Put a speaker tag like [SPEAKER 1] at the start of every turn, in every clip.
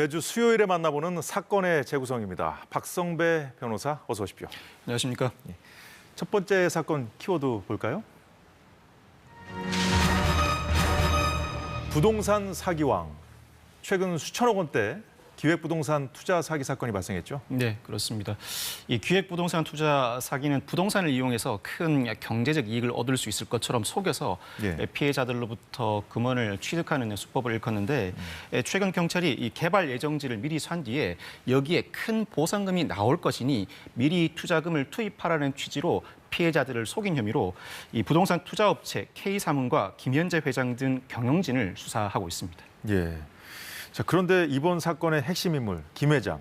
[SPEAKER 1] 매주 수요일에 만나보는 사건의 재구성입니다. 박성배 변호사, 어서 오십시오.
[SPEAKER 2] 안녕하십니까.
[SPEAKER 1] 첫 번째 사건 키워드 볼까요? 부동산 사기왕. 최근 수천억 원대 기획부동산 투자 사기 사건이 발생했죠?
[SPEAKER 2] 네, 그렇습니다. 이 기획부동산 투자 사기는 부동산을 이용해서 큰 경제적 이익을 얻을 수 있을 것처럼 속여서 피해자들로부터 금원을 취득하는 수법을 일컫는데 최근 경찰이 이 개발 예정지를 미리 산 뒤에 여기에 큰 보상금이 나올 것이니 미리 투자금을 투입하라는 취지로 피해자들을 속인 혐의로 이 부동산 투자업체 K사문과 김현재 회장 등 경영진을 수사하고 있습니다.
[SPEAKER 1] 예. 자, 그런데 이번 사건의 핵심 인물 김 회장,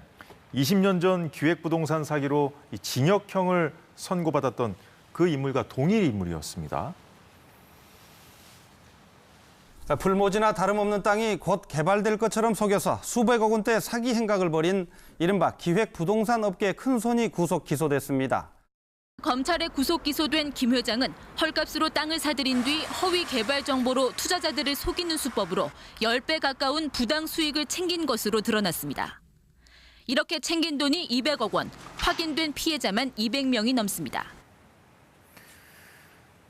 [SPEAKER 1] 20년 전 기획부동산 사기로 이 징역형을 선고받았던 그 인물과 동일 인물이었습니다.
[SPEAKER 3] 풀모지나 다름없는 땅이 곧 개발될 것처럼 속여서 수백억 원대 사기 행각을 벌인 이른바 기획부동산 업계의 큰손이 구속 기소됐습니다.
[SPEAKER 4] 검찰에 구속 기소된 김 회장은 헐값으로 땅을 사들인 뒤 허위 개발 정보로 투자자들을 속이는 수법으로 10배 가까운 부당 수익을 챙긴 것으로 드러났습니다. 이렇게 챙긴 돈이 200억 원, 확인된 피해자만 200명이 넘습니다.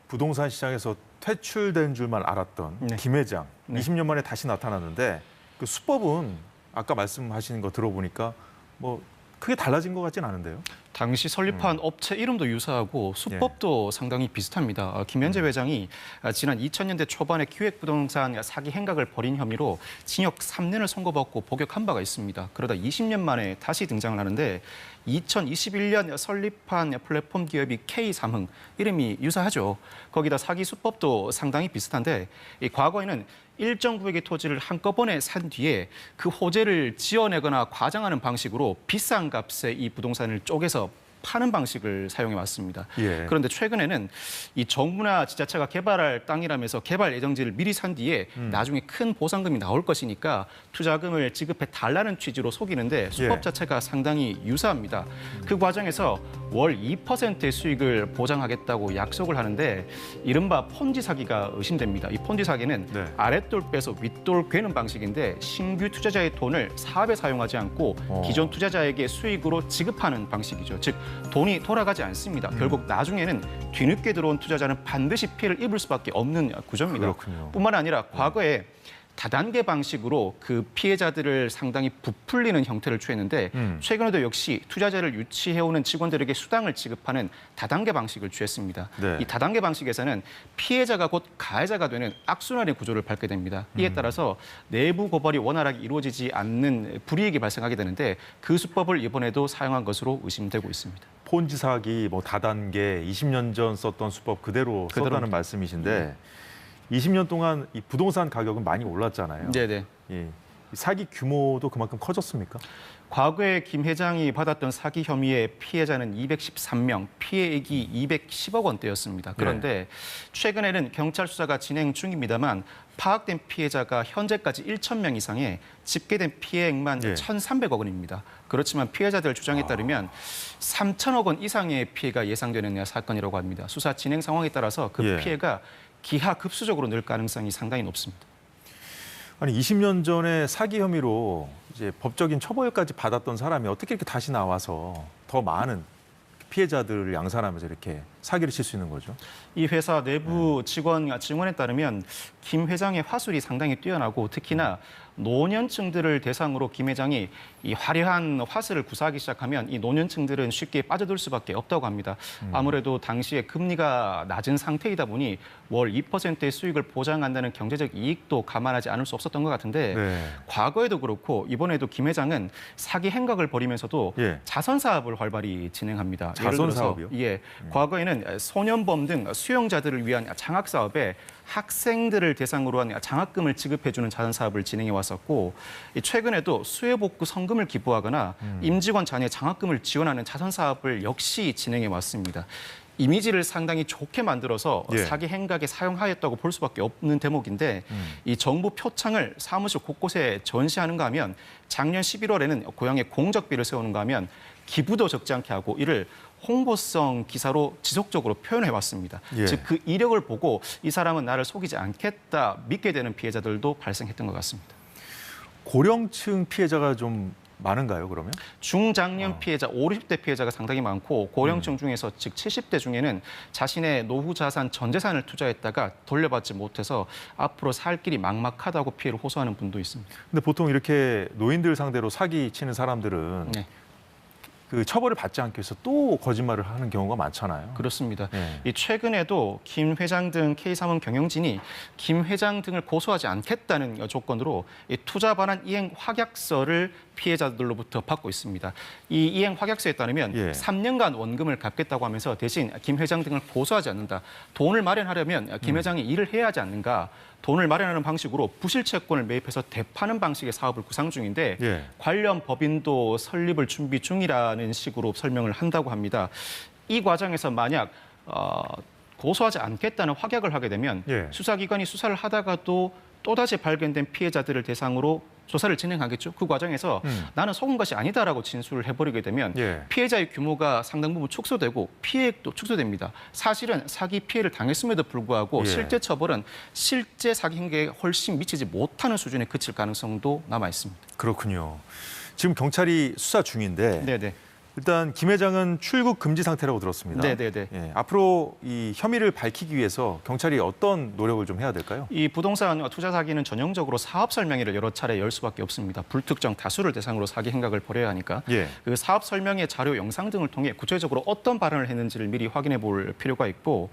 [SPEAKER 1] 부동산 시장에서 퇴출된 줄만 알았던 김 회장, 20년 만에 다시 나타났는데 그 수법은 아까 말씀하시는 거 들어보니까 뭐 크게 달라진 것 같진 않은데요.
[SPEAKER 2] 당시 설립한 업체 이름도 유사하고 수법도 상당히 비슷합니다. 김현재 회장이 지난 2000년대 초반에 기획부동산 사기 행각을 벌인 혐의로 징역 3년을 선고받고 복역한 바가 있습니다. 그러다 20년 만에 다시 등장을 하는데 2021년 설립한 플랫폼 기업이 K삼흥, 이름이 유사하죠. 거기다 사기 수법도 상당히 비슷한데 과거에는 일정 구역의 토지를 한꺼번에 산 뒤에 그 호재를 지어내거나 과장하는 방식으로 비싼 값에 이 부동산을 쪼개서 파는 방식을 사용해 왔습니다. 그런데 최근에는 이 정부나 지자체가 개발할 땅이라면서 개발 예정지를 미리 산 뒤에 나중에 큰 보상금이 나올 것이니까 투자금을 지급해 달라는 취지로 속이는데 수법 자체가 상당히 유사합니다. 그 과정에서 월 2%의 수익을 보장하겠다고 약속을 하는데 이른바 폰지 사기가 의심됩니다. 이 폰지 사기는 아랫돌 빼서 윗돌 괴는 방식인데 신규 투자자의 돈을 사업에 사용하지 않고 기존 투자자에게 수익으로 지급하는 방식이죠. 즉 돈이 돌아가지 않습니다. 결국 나중에는 뒤늦게 들어온 투자자는 반드시 피해를 입을 수밖에 없는 구조입니다.
[SPEAKER 1] 그렇군요.
[SPEAKER 2] 뿐만 아니라 과거에 다단계 방식으로 그 피해자들을 상당히 부풀리는 형태를 취했는데 최근에도 역시 투자자를 유치해오는 직원들에게 수당을 지급하는 다단계 방식을 취했습니다. 이 다단계 방식에서는 피해자가 곧 가해자가 되는 악순환의 구조를 밟게 됩니다. 이에 따라서 내부 고발이 원활하게 이루어지지 않는 불이익이 발생하게 되는데 그 수법을 이번에도 사용한 것으로 의심되고 있습니다.
[SPEAKER 1] 폰지 사기, 뭐 다단계, 20년 전 썼던 수법 그대로 썼다는 말씀이신데 20년 동안 이 부동산 가격은 많이 올랐잖아요.
[SPEAKER 2] 네네.
[SPEAKER 1] 사기 규모도 그만큼 커졌습니까?
[SPEAKER 2] 과거에 김 회장이 받았던 사기 혐의의 피해자는 213명, 피해액이 210억 원대였습니다. 그런데 최근에는 경찰 수사가 진행 중입니다만 파악된 피해자가 현재까지 1,000명 이상에 집계된 피해액만 1,300억 원입니다. 그렇지만 피해자들 주장에 따르면 3,000억 원 이상의 피해가 예상되는 사건이라고 합니다. 수사 진행 상황에 따라서 그 피해가 기하급수적으로 늘 가능성이 상당히 높습니다.
[SPEAKER 1] 아니 20년 전에 사기 혐의로 이제 법적인 처벌까지 받았던 사람이 어떻게 이렇게 다시 나와서 더 많은 피해자들을 양산하면서 이렇게 사기를 칠 수 있는 거죠?
[SPEAKER 2] 이 회사 내부 직원 증언에 따르면 김 회장의 화술이 상당히 뛰어나고 특히나 노년층들을 대상으로 김 회장이 이 화려한 화술을 구사하기 시작하면 이 노년층들은 쉽게 빠져들 수밖에 없다고 합니다. 아무래도 당시에 금리가 낮은 상태이다 보니 월 2%의 수익을 보장한다는 경제적 이익도 감안하지 않을 수 없었던 것 같은데 과거에도 그렇고 이번에도 김 회장은 사기 행각을 벌이면서도 자선 사업을 활발히 진행합니다.
[SPEAKER 1] 자선 사업이요?
[SPEAKER 2] 과거에는 소년범 등 수용자들을 위한 장학 사업에 학생들을 대상으로 한 장학금을 지급해주는 자선 사업을 진행해 왔었고 최근에도 수혜복구 성금을 기부하거나 임직원 자녀 장학금을 지원하는 자선 사업을 역시 진행해 왔습니다. 이미지를 상당히 좋게 만들어서 사기 행각에 사용하였다고 볼 수밖에 없는 대목인데 이 정부 표창을 사무실 곳곳에 전시하는가 하면 작년 11월에는 고향에 공적비를 세우는가 하면 기부도 적지 않게 하고 이를 홍보성 기사로 지속적으로 표현해왔습니다. 즉 그 이력을 보고 이 사람은 나를 속이지 않겠다 믿게 되는 피해자들도 발생했던 것 같습니다.
[SPEAKER 1] 고령층 피해자가 좀 많은가요, 그러면?
[SPEAKER 2] 중장년 피해자, 50, 60대 피해자가 상당히 많고 고령층 중에서 즉 70대 중에는 자신의 노후 자산, 전 재산을 투자했다가 돌려받지 못해서 앞으로 살 길이 막막하다고 피해를 호소하는 분도 있습니다.
[SPEAKER 1] 근데 보통 이렇게 노인들 상대로 사기 치는 사람들은
[SPEAKER 2] 네.
[SPEAKER 1] 그 처벌을 받지 않기 위해서 또 거짓말을 하는 경우가 많잖아요.
[SPEAKER 2] 그렇습니다.
[SPEAKER 1] 네.
[SPEAKER 2] 이 최근에도 김 회장 등 K사문 경영진이 김 회장 등을 고소하지 않겠다는 조건으로 이 투자 반환 이행 확약서를 피해자들로부터 받고 있습니다. 이 이행 확약서에 따르면
[SPEAKER 1] 예.
[SPEAKER 2] 3년간 원금을 갚겠다고 하면서 대신 김 회장 등을 고소하지 않는다. 돈을 마련하려면 김 회장이 일을 해야 하지 않는가. 돈을 마련하는 방식으로 부실채권을 매입해서 되파는 방식의 사업을 구상 중인데
[SPEAKER 1] 예.
[SPEAKER 2] 관련 법인도 설립을 준비 중이라는 식으로 설명을 한다고 합니다. 이 과정에서 만약 고소하지 않겠다는 확약을 하게 되면
[SPEAKER 1] 예.
[SPEAKER 2] 수사기관이 수사를 하다가도 또다시 발견된 피해자들을 대상으로 조사를 진행하겠죠. 그 과정에서 나는 속은 것이 아니다라고 진술을 해버리게 되면
[SPEAKER 1] 예.
[SPEAKER 2] 피해자의 규모가 상당 부분 축소되고 피해액도 축소됩니다. 사실은 사기 피해를 당했음에도 불구하고
[SPEAKER 1] 예.
[SPEAKER 2] 실제 처벌은 실제 사기 행각에 훨씬 미치지 못하는 수준에 그칠 가능성도 남아 있습니다.
[SPEAKER 1] 그렇군요. 지금 경찰이 수사 중인데
[SPEAKER 2] 네네.
[SPEAKER 1] 일단 김 회장은 출국 금지 상태라고 들었습니다.
[SPEAKER 2] 네네네.
[SPEAKER 1] 예, 앞으로 이 혐의를 밝히기 위해서 경찰이 어떤 노력을 좀 해야 될까요?
[SPEAKER 2] 이 부동산 투자 사기는 전형적으로 사업 설명회를 여러 차례 열 수밖에 없습니다. 불특정 다수를 대상으로 사기 행각을 벌여야 하니까
[SPEAKER 1] 예.
[SPEAKER 2] 그 사업 설명회 자료, 영상 등을 통해 구체적으로 어떤 발언을 했는지를 미리 확인해 볼 필요가 있고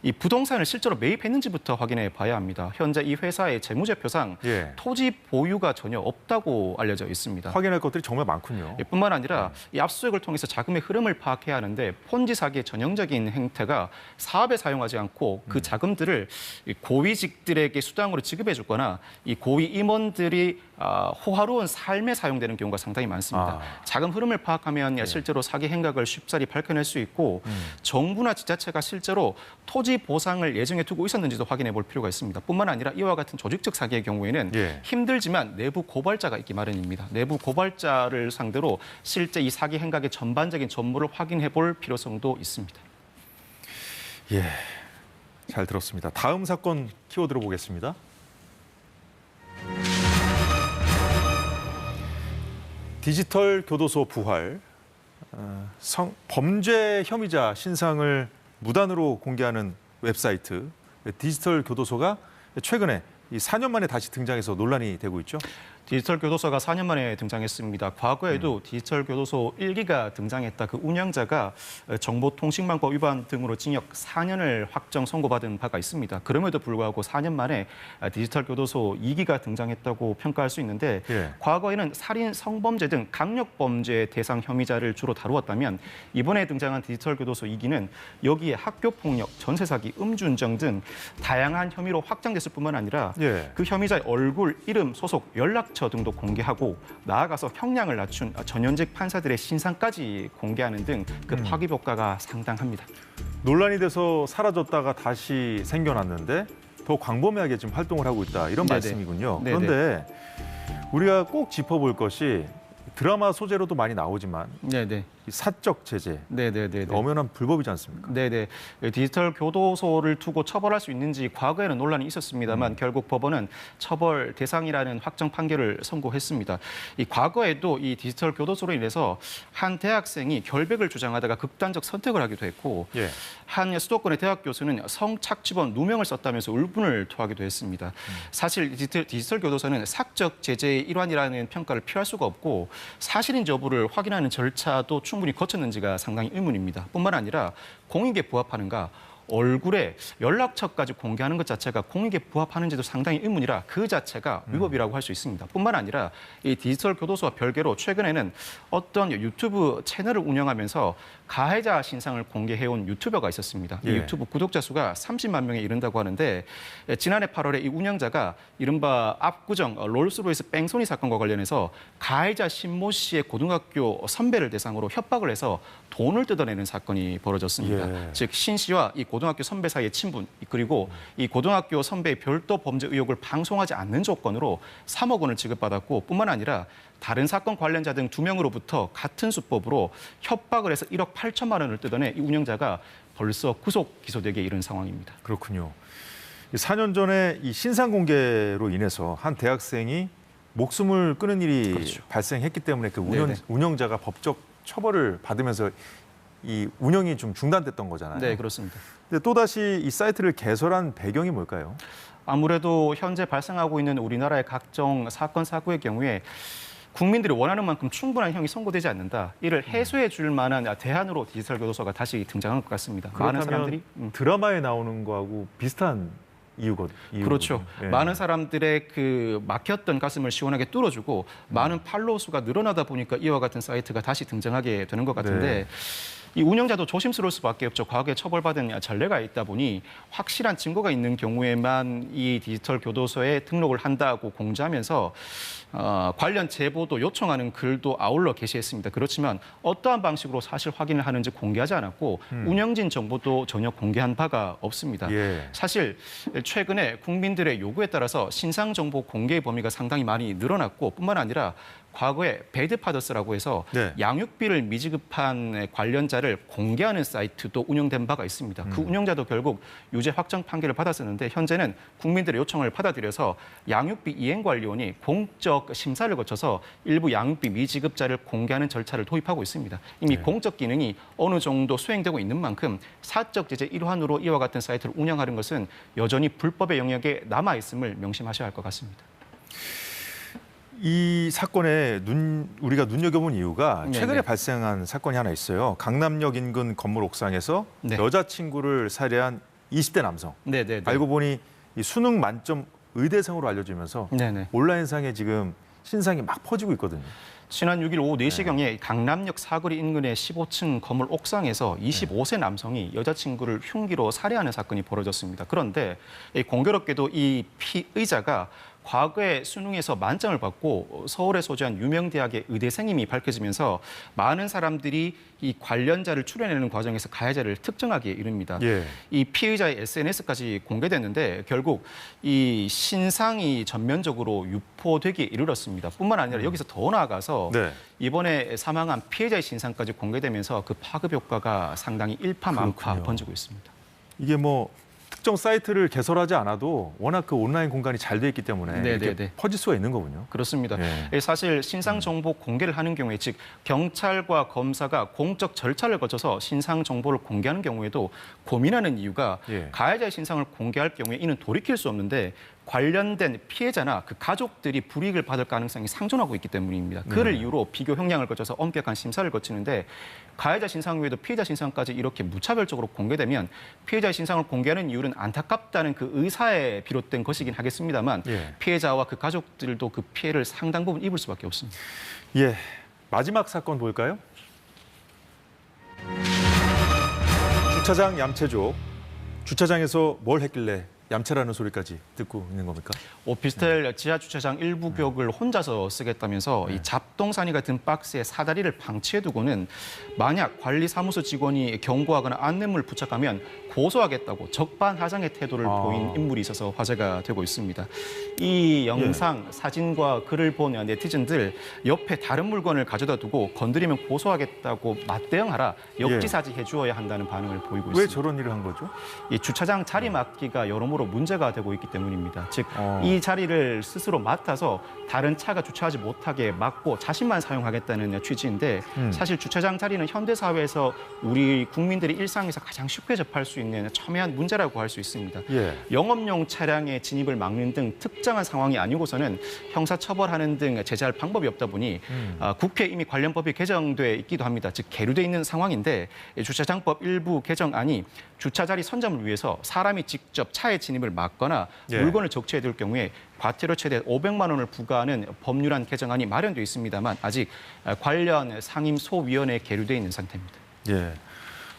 [SPEAKER 2] 이 부동산을 실제로 매입했는지부터 확인해 봐야 합니다. 현재 이 회사의 재무제표상
[SPEAKER 1] 예.
[SPEAKER 2] 토지 보유가 전혀 없다고 알려져 있습니다.
[SPEAKER 1] 확인할 것들이 정말 많군요.
[SPEAKER 2] 뿐만 아니라 이 압수수색을 통해서 자금의 흐름을 파악해야 하는데 폰지 사기의 전형적인 행태가 사업에 사용하지 않고 그 자금들을 이 고위직들에게 수당으로 지급해 주거나 이 고위 임원들이 호화로운 삶에 사용되는 경우가 상당히 많습니다. 자금 흐름을 파악하면 실제로 사기 행각을 쉽사리 밝혀낼 수 있고 정부나 지자체가 실제로 토지 보상을 예정해 두고 있었는지도 확인해 볼 필요가 있습니다. 뿐만 아니라 이와 같은 조직적 사기의 경우에는
[SPEAKER 1] 예.
[SPEAKER 2] 힘들지만 내부 고발자가 있기 마련입니다. 내부 고발자를 상대로 실제 이 사기 행각의 전반적인 전모를 확인해 볼 필요성도 있습니다.
[SPEAKER 1] 예, 잘 들었습니다. 다음 사건 키워드로 보겠습니다. 디지털 교도소 부활, 범죄 혐의자 신상을 무단으로 공개하는 웹사이트 디지털 교도소가 최근에 이 4년 만에 다시 등장해서 논란이 되고 있죠.
[SPEAKER 2] 디지털 교도소가 4년 만에 등장했습니다. 과거에도 디지털 교도소 1기가 등장했다. 그 운영자가 정보통신망법 위반 등으로 징역 4년을 확정 선고받은 바가 있습니다. 그럼에도 불구하고 4년 만에 디지털 교도소 2기가 등장했다고 평가할 수 있는데
[SPEAKER 1] 예.
[SPEAKER 2] 과거에는 살인, 성범죄 등 강력범죄 대상 혐의자를 주로 다루었다면 이번에 등장한 디지털 교도소 2기는 여기에 학교폭력, 전세사기, 음주운전 등 다양한 혐의로 확장됐을 뿐만 아니라
[SPEAKER 1] 예.
[SPEAKER 2] 그 혐의자의 얼굴, 이름, 소속, 연락처 등도 공개하고 나아가서 형량을 낮춘 전현직 판사들의 신상까지 공개하는 등 그 파급 효과가 상당합니다.
[SPEAKER 1] 논란이 돼서 사라졌다가 다시 생겨났는데 더 광범위하게 지금 활동을 하고 있다 이런
[SPEAKER 2] 네네.
[SPEAKER 1] 말씀이군요.
[SPEAKER 2] 네네.
[SPEAKER 1] 그런데 우리가 꼭 짚어볼 것이 드라마 소재로도 많이 나오지만
[SPEAKER 2] 네네.
[SPEAKER 1] 이 사적 제재,
[SPEAKER 2] 네네네.
[SPEAKER 1] 엄연한 불법이지 않습니까?
[SPEAKER 2] 네네. 디지털 교도소를 두고 처벌할 수 있는지 과거에는 논란이 있었습니다만 결국 법원은 처벌 대상이라는 확정 판결을 선고했습니다. 이 과거에도 이 디지털 교도소로 인해서 한 대학생이 결백을 주장하다가 극단적 선택을 하기도 했고
[SPEAKER 1] 예.
[SPEAKER 2] 한 수도권의 대학 교수는 성착취범 누명을 썼다면서 울분을 토하기도 했습니다. 사실 디지털 교도소는 사적 제재의 일환이라는 평가를 피할 수가 없고 사실인지 여부를 확인하는 절차도 충분히 거쳤는지가 상당히 의문입니다. 뿐만 아니라 공익에 부합하는가 얼굴에 연락처까지 공개하는 것 자체가 공익에 부합하는지도 상당히 의문이라 그 자체가 위법이라고 할 수 있습니다. 뿐만 아니라 이 디지털 교도소와 별개로 최근에는 어떤 유튜브 채널을 운영하면서 가해자 신상을 공개해온 유튜버가 있었습니다. 이
[SPEAKER 1] 예.
[SPEAKER 2] 유튜브 구독자 수가 30만 명에 이른다고 하는데 지난해 8월에 이 운영자가 이른바 압구정 롤스로이스 뺑소니 사건과 관련해서 가해자 신모 씨의 고등학교 선배를 대상으로 협박을 해서 돈을 뜯어내는 사건이 벌어졌습니다.
[SPEAKER 1] 예.
[SPEAKER 2] 즉 신 씨와 이 고등학교 선배 사이의 친분 그리고 이 고등학교 선배의 별도 범죄 의혹을 방송하지 않는 조건으로 3억 원을 지급받았고 뿐만 아니라 다른 사건 관련자 등 2명으로부터 같은 수법으로 협박을 해서 1억 8천만 원을 뜯어내 이 운영자가 벌써 구속 기소되게 이른 상황입니다.
[SPEAKER 1] 그렇군요. 4년 전에 이 신상 공개로 인해서 한 대학생이 목숨을 끊은 일이
[SPEAKER 2] 그렇죠.
[SPEAKER 1] 발생했기 때문에 그
[SPEAKER 2] 네네.
[SPEAKER 1] 운영자가 법적 처벌을 받으면서 이 운영이 좀 중단됐던 거잖아요.
[SPEAKER 2] 네, 그렇습니다.
[SPEAKER 1] 근데 또다시 이 사이트를 개설한 배경이 뭘까요?
[SPEAKER 2] 아무래도 현재 발생하고 있는 우리나라의 각종 사건 사고의 경우에 국민들이 원하는 만큼 충분한 형이 선고되지 않는다. 이를 해소해 줄 만한 대안으로 디지털 교도소가 다시 등장한 것 같습니다. 많은 사람들이
[SPEAKER 1] 드라마에 나오는 거하고 비슷한
[SPEAKER 2] 그렇죠.
[SPEAKER 1] 예.
[SPEAKER 2] 많은 사람들의 그 막혔던 가슴을 시원하게 뚫어주고 많은 팔로워 수가 늘어나다 보니까 이와 같은 사이트가 다시 등장하게 되는 것 같은데
[SPEAKER 1] 네.
[SPEAKER 2] 이 운영자도 조심스러울 수밖에 없죠. 과거에 처벌받은 전례가 있다 보니 확실한 증거가 있는 경우에만 이 디지털 교도소에 등록을 한다고 공지하면서 관련 제보도 요청하는 글도 아울러 게시했습니다. 그렇지만 어떠한 방식으로 사실 확인을 하는지 공개하지 않았고 운영진 정보도 전혀 공개한 바가 없습니다.
[SPEAKER 1] 예.
[SPEAKER 2] 사실 최근에 국민들의 요구에 따라서 신상 정보 공개 범위가 상당히 많이 늘어났고 뿐만 아니라 과거에 배드파더스라고 해서
[SPEAKER 1] 네.
[SPEAKER 2] 양육비를 미지급한 관련자를 공개하는 사이트도 운영된 바가 있습니다. 그 운영자도 결국 유죄 확정 판결을 받았었는데 현재는 국민들의 요청을 받아들여서 양육비 이행관리원이 공적 심사를 거쳐서 일부 양육비 미지급자를 공개하는 절차를 도입하고 있습니다. 이미
[SPEAKER 1] 네.
[SPEAKER 2] 공적 기능이 어느 정도 수행되고 있는 만큼 사적 제재 일환으로 이와 같은 사이트를 운영하는 것은 여전히 불법의 영역에 남아 있음을 명심하셔야 할 것 같습니다.
[SPEAKER 1] 이 사건에 우리가 눈여겨본 이유가 최근에
[SPEAKER 2] 네네.
[SPEAKER 1] 발생한 사건이 하나 있어요. 강남역 인근 건물 옥상에서
[SPEAKER 2] 네.
[SPEAKER 1] 여자친구를 살해한 20대 남성.
[SPEAKER 2] 네네.
[SPEAKER 1] 알고 보니 이 수능 만점 의대생으로 알려지면서
[SPEAKER 2] 네네.
[SPEAKER 1] 온라인상에 지금 신상이 막 퍼지고 있거든요.
[SPEAKER 2] 지난 6일 오후 4시경에 강남역 사거리 인근의 15층 건물 옥상에서 25세 남성이 여자친구를 흉기로 살해하는 사건이 벌어졌습니다. 그런데 공교롭게도 이 피의자가 과거에 수능에서 만점을 받고 서울에 소재한 유명 대학의 의대생임이 밝혀지면서 많은 사람들이 이 관련자를 추려내는 과정에서 가해자를 특정하기에 이릅니다.
[SPEAKER 1] 예.
[SPEAKER 2] 이 피의자의 SNS까지 공개됐는데 결국 이 신상이 전면적으로 유포되기에 이르렀습니다. 뿐만 아니라 여기서 더 나아가서
[SPEAKER 1] 네.
[SPEAKER 2] 이번에 사망한 피해자의 신상까지 공개되면서 그 파급 효과가 상당히 일파만파
[SPEAKER 1] 그렇군요.
[SPEAKER 2] 번지고 있습니다.
[SPEAKER 1] 이게 뭐 특정 사이트를 개설하지 않아도 워낙 그 온라인 공간이 잘 돼 있기 때문에 이렇게
[SPEAKER 2] 네네네.
[SPEAKER 1] 퍼질 수가 있는 거군요.
[SPEAKER 2] 그렇습니다.
[SPEAKER 1] 예.
[SPEAKER 2] 사실 신상 정보 공개를 하는 경우에 즉 경찰과 검사가 공적 절차를 거쳐서 신상 정보를 공개하는 경우에도 고민하는 이유가
[SPEAKER 1] 예.
[SPEAKER 2] 가해자의 신상을 공개할 경우에 이는 돌이킬 수 없는데 관련된 피해자나 그 가족들이 불이익을 받을 가능성이 상존하고 있기 때문입니다. 그를 이유로 비교 형량을 거쳐서 엄격한 심사를 거치는데 가해자 신상 외에도 피해자 신상까지 이렇게 무차별적으로 공개되면 피해자의 신상을 공개하는 이유는 안타깝다는 그 의사에 비롯된 것이긴 하겠습니다만
[SPEAKER 1] 예.
[SPEAKER 2] 피해자와 그 가족들도 그 피해를 상당 부분 입을 수밖에 없습니다.
[SPEAKER 1] 예. 마지막 사건 볼까요? 주차장 얌체족. 주차장에서 뭘 했길래 얌체라는 소리까지 듣고 있는 겁니까?
[SPEAKER 2] 오피스텔 지하 주차장 일부 격을 혼자서 쓰겠다면서 이 잡동사니 같은 박스에 사다리를 방치해두고는 만약 관리사무소 직원이 경고하거나 안내문을 부착하면 고소하겠다고 적반하장의 태도를 보인 인물이 있어서 화제가 되고 있습니다. 이 영상, 사진과 글을 본 네티즌들 옆에 다른 물건을 가져다 두고 건드리면 고소하겠다고 맞대응하라, 역지사지 해주어야 한다는 반응을 보이고 있습니다.
[SPEAKER 1] 왜 저런 일을 한 거죠?
[SPEAKER 2] 이 주차장 자리 맡기가 여러모로 문제가 되고 있기 때문입니다. 즉, 이 자리를 스스로 맡아서 다른 차가 주차하지 못하게 막고 자신만 사용하겠다는 취지인데 사실 주차장 자리는 현대사회에서 우리 국민들이 일상에서 가장 쉽게 접할 수 있는 첨예한 문제라고 할 수 있습니다.
[SPEAKER 1] 예.
[SPEAKER 2] 영업용 차량의 진입을 막는 등 특정한 상황이 아니고서는 형사처벌하는 등 제재할 방법이 없다 보니 국회에 이미 관련 법이 개정돼 있기도 합니다. 즉 계류돼 있는 상황인데 주차장법 일부 개정안이 주차자리 선점을 위해서 사람이 직접 차에 진입을 막거나
[SPEAKER 1] 예.
[SPEAKER 2] 물건을 적재해둘 경우에 과태료 최대 500만 원을 부과하는 법률안 개정안이 마련돼 있습니다만 아직 관련 상임소위원회에 계류돼 있는 상태입니다.
[SPEAKER 1] 예.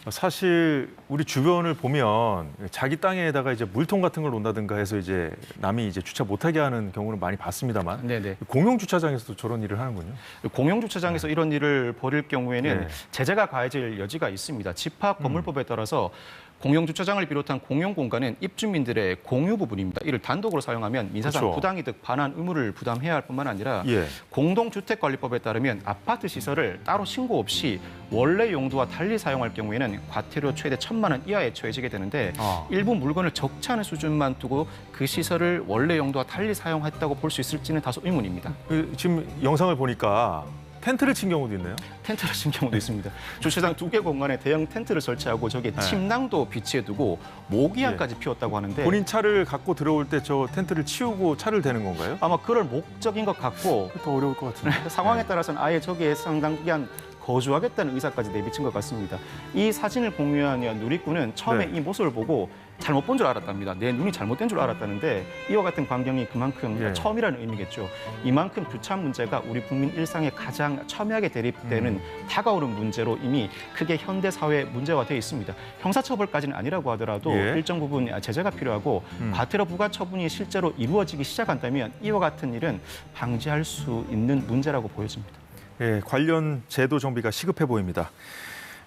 [SPEAKER 1] 사실 우리 주변을 보면 자기 땅에다가 이제 물통 같은 걸 놓는다든가 해서 이제 남이 이제 주차 못하게 하는 경우는 많이 봤습니다만
[SPEAKER 2] 네네.
[SPEAKER 1] 공용 주차장에서도 저런 일을 하는군요.
[SPEAKER 2] 공용 주차장에서 이런 일을 벌일 경우에는
[SPEAKER 1] 네.
[SPEAKER 2] 제재가 가해질 여지가 있습니다. 집합 건물법에 따라서 공용 주차장을 비롯한 공용 공간은 입주민들의 공유 부분입니다. 이를 단독으로 사용하면 민사상
[SPEAKER 1] 그렇죠.
[SPEAKER 2] 부당이득 반환 의무를 부담해야 할 뿐만 아니라
[SPEAKER 1] 예.
[SPEAKER 2] 공동주택관리법에 따르면 아파트 시설을 따로 신고 없이 원래 용도와 달리 사용할 경우에는 과태료 최대 1,000만 원 이하에 처해지게 되는데 일부 물건을 적지 않은 수준만 두고 그 시설을 원래 용도와 달리 사용했다고 볼 수 있을지는 다소 의문입니다.
[SPEAKER 1] 지금 영상을 보니까 텐트를 친 경우도 있네요.
[SPEAKER 2] 텐트를 친 경우도 있습니다. 주차장 2개 공간에 대형 텐트를 설치하고 저기에 침낭도 비치해두고 모기향까지 피웠다고 하는데
[SPEAKER 1] 본인 차를 갖고 들어올 때 저 텐트를 치우고 차를 대는 건가요?
[SPEAKER 2] 아마 그럴 목적인 것 같고
[SPEAKER 1] 더 어려울 것 같은데.
[SPEAKER 2] 상황에 따라서는 아예 저기에 상당 기간 거주하겠다는 의사까지 내비친 것 같습니다. 이 사진을 공유한 누리꾼은 처음에
[SPEAKER 1] 네.
[SPEAKER 2] 이 모습을 보고 잘못 본 줄 알았답니다. 내 눈이 잘못된 줄 알았다는데 이와 같은 광경이 그만큼
[SPEAKER 1] 예.
[SPEAKER 2] 처음이라는 의미겠죠. 이만큼 주차 문제가 우리 국민 일상에 가장 첨예하게 대립되는 다가오는 문제로 이미 크게 현대 사회에 문제화되어 있습니다. 형사처벌까지는 아니라고 하더라도
[SPEAKER 1] 예.
[SPEAKER 2] 일정 부분 제재가 필요하고 과태료 부과 처분이 실제로 이루어지기 시작한다면 이와 같은 일은 방지할 수 있는 문제라고 보여집니다.
[SPEAKER 1] 예, 관련 제도 정비가 시급해 보입니다.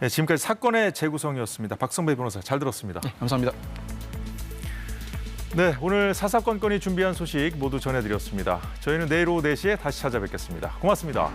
[SPEAKER 1] 예, 지금까지 사건의 재구성이었습니다. 박성배 변호사 잘 들었습니다.
[SPEAKER 2] 네, 감사합니다.
[SPEAKER 1] 네, 오늘 사사건건이 준비한 소식 모두 전해드렸습니다. 저희는 내일 오후 4시에 다시 찾아뵙겠습니다. 고맙습니다.